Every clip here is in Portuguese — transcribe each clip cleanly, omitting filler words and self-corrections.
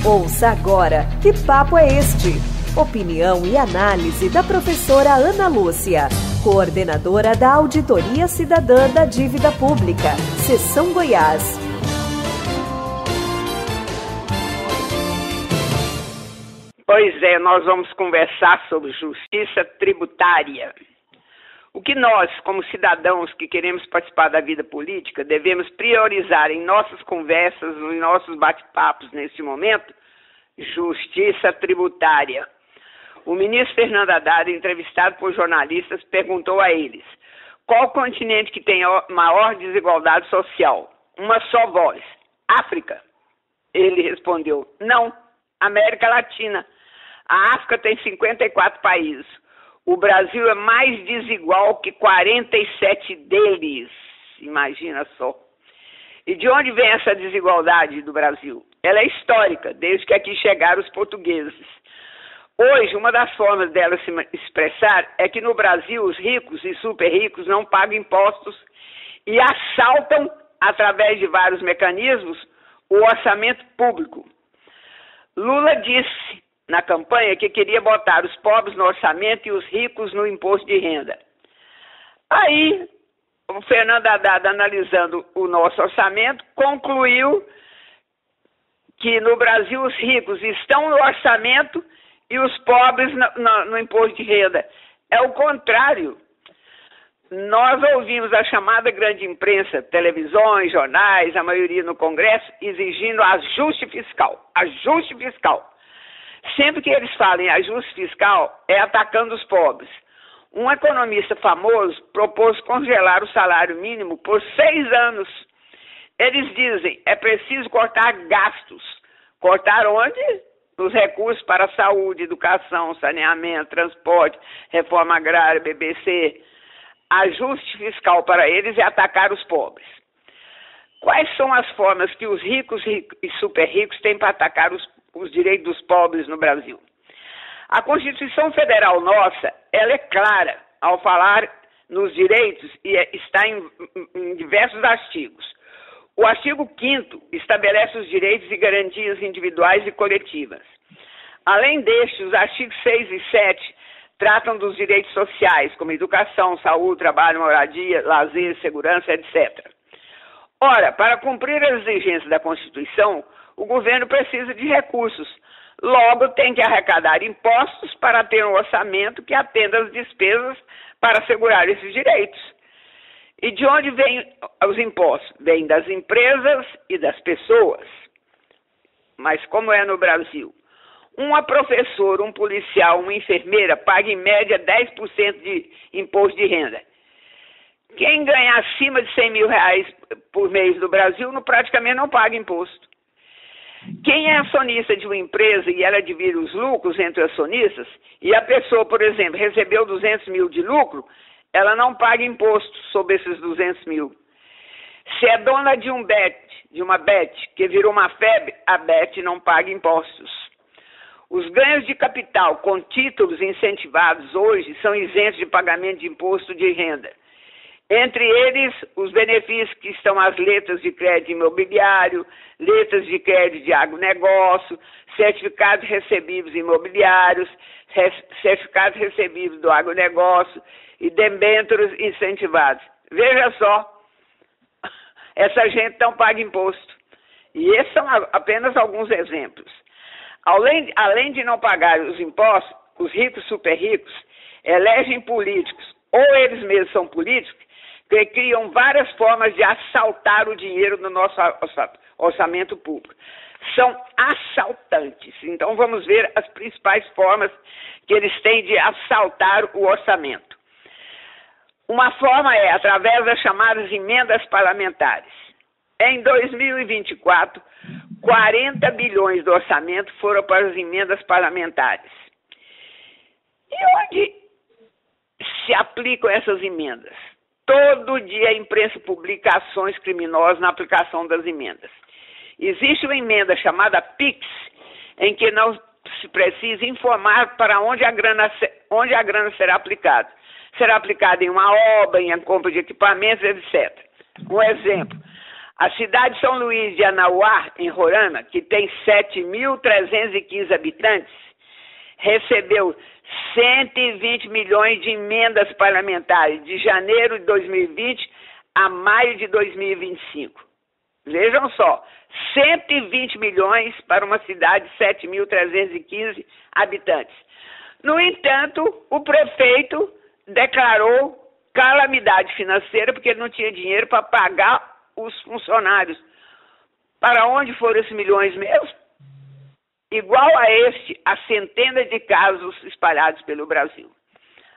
Ouça agora Que Papo é Este? Opinião e análise da professora Ana Lúcia, coordenadora da Auditoria Cidadã da Dívida Pública, Seção Goiás. Pois é, nós vamos conversar sobre justiça tributária. O que nós, como cidadãos que queremos participar da vida política, devemos priorizar em nossas conversas, em nossos bate-papos neste momento? Justiça tributária. O ministro Fernando Haddad, entrevistado por jornalistas, perguntou a eles: qual continente que tem maior desigualdade social? Uma só voz: África. Ele respondeu: não, América Latina. A África tem 54 países. O Brasil é mais desigual que 47 deles. Imagina só. E de onde vem essa desigualdade do Brasil? Ela é histórica, desde que aqui chegaram os portugueses. Hoje, uma das formas dela se expressar é que no Brasil os ricos e super ricos não pagam impostos e assaltam, através de vários mecanismos, o orçamento público. Lula disse na campanha que queria botar os pobres no orçamento e os ricos no imposto de renda. Aí, o Fernando Haddad, analisando o nosso orçamento, concluiu que no Brasil os ricos estão no orçamento e os pobres no imposto de renda. É o contrário. Nós ouvimos a chamada grande imprensa, televisões, jornais, a maioria no Congresso, exigindo ajuste fiscal. Ajuste fiscal. Sempre que eles falem ajuste fiscal, é atacando os pobres. Um economista famoso propôs congelar o salário mínimo por 6 anos. Eles dizem, é preciso cortar gastos. Cortar onde? Os recursos para saúde, educação, saneamento, transporte, reforma agrária, BBC. Ajuste fiscal para eles é atacar os pobres. Quais são as formas que os ricos e super ricos têm para atacar os direitos dos pobres no Brasil? A Constituição Federal nossa, ela é clara ao falar nos direitos e está em diversos artigos. O artigo 5º estabelece os direitos e garantias individuais e coletivas. Além destes, os artigos 6 e 7 tratam dos direitos sociais, como educação, saúde, trabalho, moradia, lazer, segurança, etc. Ora, para cumprir as exigências da Constituição, o governo precisa de recursos. Logo, tem que arrecadar impostos para ter um orçamento que atenda às despesas para assegurar esses direitos. E de onde vêm os impostos? Vêm das empresas e das pessoas. Mas como é no Brasil? Uma professora, um policial, uma enfermeira paga em média 10% de imposto de renda. Quem ganha acima de 100 mil reais por mês no Brasil praticamente não paga imposto. Quem é acionista de uma empresa e ela divide os lucros entre acionistas, e a pessoa, por exemplo, recebeu 200 mil de lucro, ela não paga imposto sobre esses 200 mil. Se é dona de uma bet, que virou uma febre, a bet não paga impostos. Os ganhos de capital com títulos incentivados hoje são isentos de pagamento de imposto de renda. Entre eles, os benefícios que estão as letras de crédito imobiliário, letras de crédito de agronegócio, certificados recebíveis imobiliários, certificados recebíveis do agronegócio e debêntures incentivados. Veja só, essa gente não paga imposto. E esses são apenas alguns exemplos. Além de não pagar os impostos, os ricos e super ricos elegem políticos, ou eles mesmos são políticos, que criam várias formas de assaltar o dinheiro do nosso orçamento público. São assaltantes. Então vamos ver as principais formas que eles têm de assaltar o orçamento. Uma forma é através das chamadas emendas parlamentares. Em 2024, 40 bilhões do orçamento foram para as emendas parlamentares. E onde se aplicam essas emendas? Todo dia a imprensa publica ações criminosas na aplicação das emendas. Existe uma emenda chamada PIX, em que não se precisa informar para onde a grana será aplicada. Será aplicada em uma obra, em compra de equipamentos, etc. Um exemplo, A cidade de São Luís de Anauá, em Roraima, que tem 7.315 habitantes, recebeu 120 milhões de emendas parlamentares de janeiro de 2020 a maio de 2025. Vejam só, 120 milhões para uma cidade de 7.315 habitantes. No entanto, o prefeito declarou calamidade financeira porque ele não tinha dinheiro para pagar os funcionários. Para onde foram esses milhões mesmo? Igual a este, há centenas de casos espalhados pelo Brasil.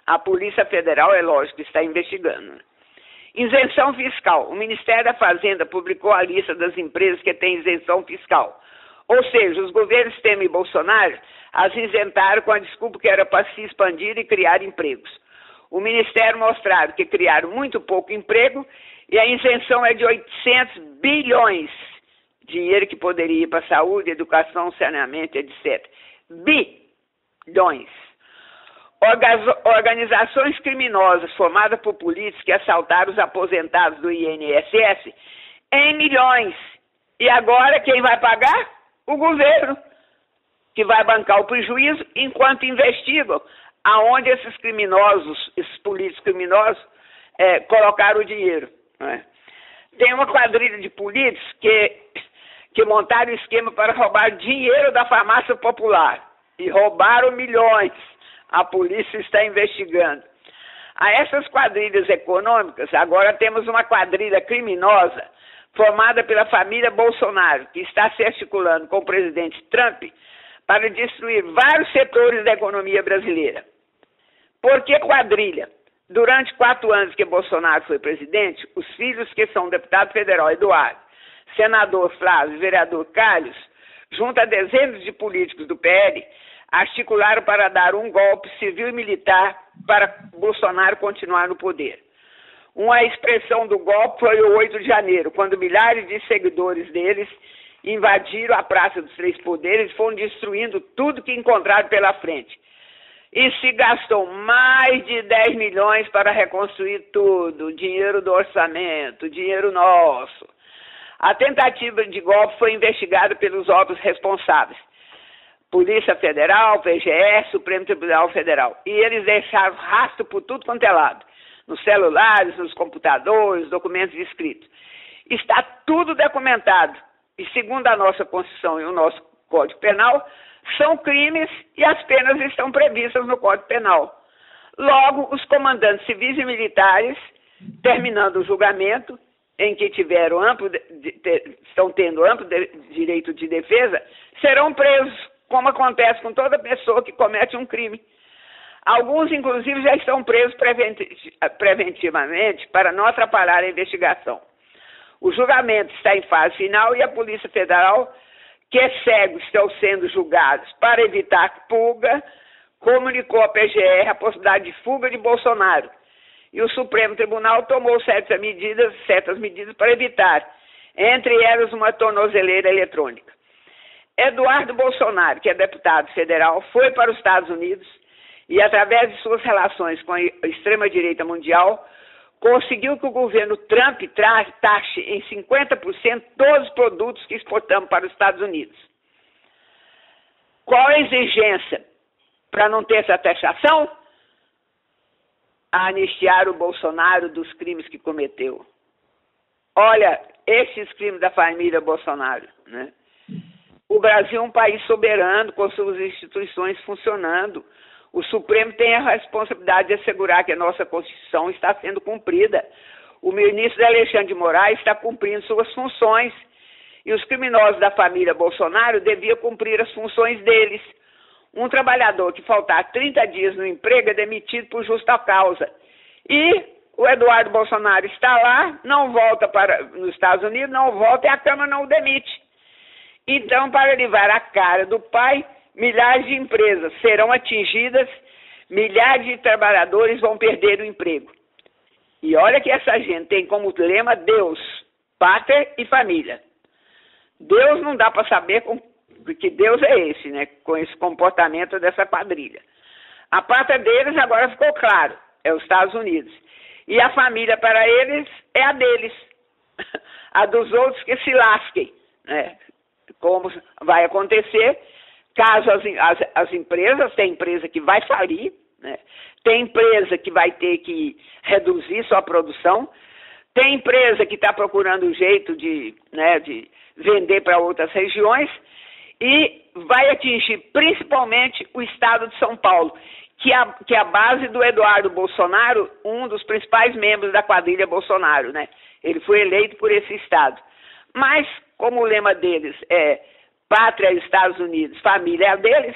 A Polícia Federal, é lógico, está investigando. Isenção fiscal. O Ministério da Fazenda publicou a lista das empresas que têm isenção fiscal. Ou seja, os governos Temer e Bolsonaro as isentaram com a desculpa que era para se expandir e criar empregos. O Ministério mostraram que criaram muito pouco emprego e a isenção é de 800 bilhões. Dinheiro que poderia ir para saúde, educação, saneamento, etc. Bilhões. Organizações criminosas formadas por políticos que assaltaram os aposentados do INSS em milhões. E agora quem vai pagar? O governo, que vai bancar o prejuízo enquanto investigam aonde esses criminosos, esses políticos criminosos, colocaram o dinheiro. Né? Tem uma quadrilha de políticos que montaram esquema para roubar dinheiro da farmácia popular e roubaram milhões. A polícia está investigando. A essas quadrilhas econômicas, agora temos uma quadrilha criminosa formada pela família Bolsonaro, que está se articulando com o presidente Trump para destruir vários setores da economia brasileira. Por que quadrilha? Durante 4 anos que Bolsonaro foi presidente, os filhos que são deputado federal Eduardo, senador Flávio e vereador Calles, junto a dezenas de políticos do PL, articularam para dar um golpe civil e militar para Bolsonaro continuar no poder. Uma expressão do golpe foi o 8 de janeiro, quando milhares de seguidores deles invadiram a Praça dos Três Poderes e foram destruindo tudo que encontraram pela frente. E se gastou mais de 10 milhões para reconstruir tudo, dinheiro do orçamento, dinheiro nosso. A tentativa de golpe foi investigada pelos órgãos responsáveis. Polícia Federal, PGR, Supremo Tribunal Federal. E eles deixaram rastro por tudo quanto é lado. Nos celulares, nos computadores, documentos escritos. Está tudo documentado. E segundo a nossa Constituição e o nosso Código Penal, são crimes e as penas estão previstas no Código Penal. Logo, os comandantes civis e militares, terminando o julgamento, em que estão tendo amplo direito de defesa, serão presos, como acontece com toda pessoa que comete um crime. Alguns, inclusive, já estão presos preventivamente para não atrapalhar a investigação. O julgamento está em fase final e a Polícia Federal, que cegos estão sendo julgados para evitar fuga, comunicou à PGR a possibilidade de fuga de Bolsonaro. E o Supremo Tribunal tomou certas medidas para evitar, entre elas uma tornozeleira eletrônica. Eduardo Bolsonaro, que é deputado federal, foi para os Estados Unidos e, através de suas relações com a extrema-direita mundial, conseguiu que o governo Trump taxe em 50% todos os produtos que exportamos para os Estados Unidos. Qual a exigência para não ter essa taxação? Anistiar o Bolsonaro dos crimes que cometeu. Olha, esses crimes da família Bolsonaro, né? O Brasil é um país soberano, com suas instituições funcionando. O Supremo tem a responsabilidade de assegurar que a nossa Constituição está sendo cumprida. O ministro Alexandre de Moraes está cumprindo suas funções. E os criminosos da família Bolsonaro deviam cumprir as funções deles. Um trabalhador que faltar 30 dias no emprego é demitido por justa causa. E o Eduardo Bolsonaro está lá, não volta nos Estados Unidos, não volta e a Câmara não o demite. Então, para livrar a cara do pai, milhares de empresas serão atingidas, milhares de trabalhadores vão perder o emprego. E olha que essa gente tem como lema Deus, pátria e família. Deus não dá para saber que Deus é esse, né? Com esse comportamento dessa quadrilha. A pátria deles agora ficou claro, é os Estados Unidos. E a família para eles é a deles, a dos outros que se lasquem, né? Como vai acontecer caso as empresas, tem empresa que vai falir, né? Tem empresa que vai ter que reduzir sua produção, tem empresa que está procurando um jeito de vender para outras regiões e vai atingir principalmente o estado de São Paulo, que é a base do Eduardo Bolsonaro, um dos principais membros da quadrilha Bolsonaro, né? Ele foi eleito por esse estado. Mas, como o lema deles é Pátria, Estados Unidos, família deles,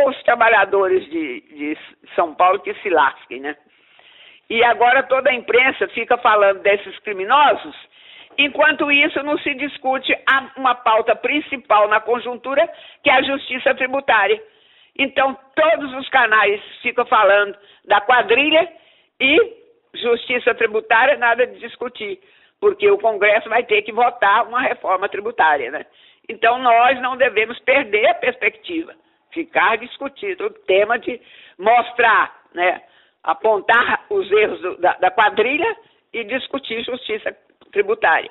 os trabalhadores de São Paulo que se lasquem, né? E agora toda a imprensa fica falando desses criminosos, enquanto isso não se discute uma pauta principal na conjuntura, que é a justiça tributária. Então, todos os canais ficam falando da quadrilha e justiça tributária, nada de discutir, porque o Congresso vai ter que votar uma reforma tributária, né? Então, nós não devemos perder a perspectiva, ficar discutindo o tema de mostrar, né, apontar os erros da quadrilha e discutir justiça tributária.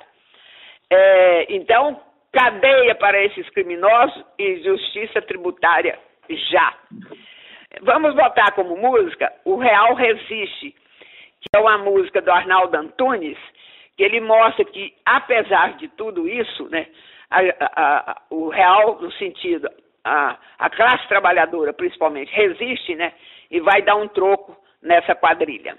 Então, cadeia para esses criminosos e justiça tributária já. Vamos botar como música O Real Resiste, que é uma música do Arnaldo Antunes, que ele mostra que, apesar de tudo isso, né, o real, no sentido, a classe trabalhadora, principalmente, resiste, né, e vai dar um troco nessa quadrilha.